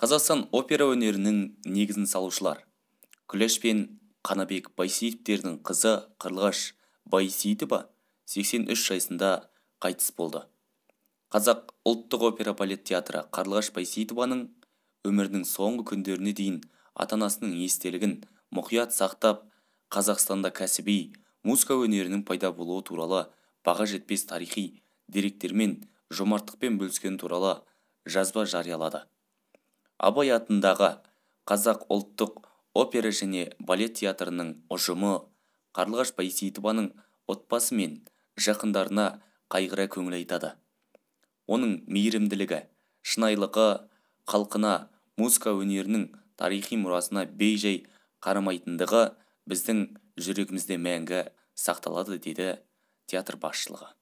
Қазақстан опера өнерінің негізін салушылар. Күләш пен Қанабек Байсейітовтердің қызы Қарлығаш Байсейітова 83 жасында қайтыс болды. Қазақ ұлттық опера балет театры Қарлығаш Байсейітованың өмірінің соңғы күндеріне дейін ата-анасының естелігін мұқият сақтап, Қазақстанда кәсіби музыка өнерінің пайда болуы туралы баға жетпес тарихи деректермен жомарттықпен бөліскен туралы жазба жариялады. Абай атындағы Қазақ ұлттық опера және балет театрының ұжымы Қарлығаш Байсейітованың отбасы мен жақындарына қайғыра көңіл айтады. Оның мейірімділігі, шынайылығы халқына, музыка өнерінің тарихи мұрасына бей-жай қарамайтындығы біздің жүрегімізде мәңгі сақталады, деді театр басшылығы.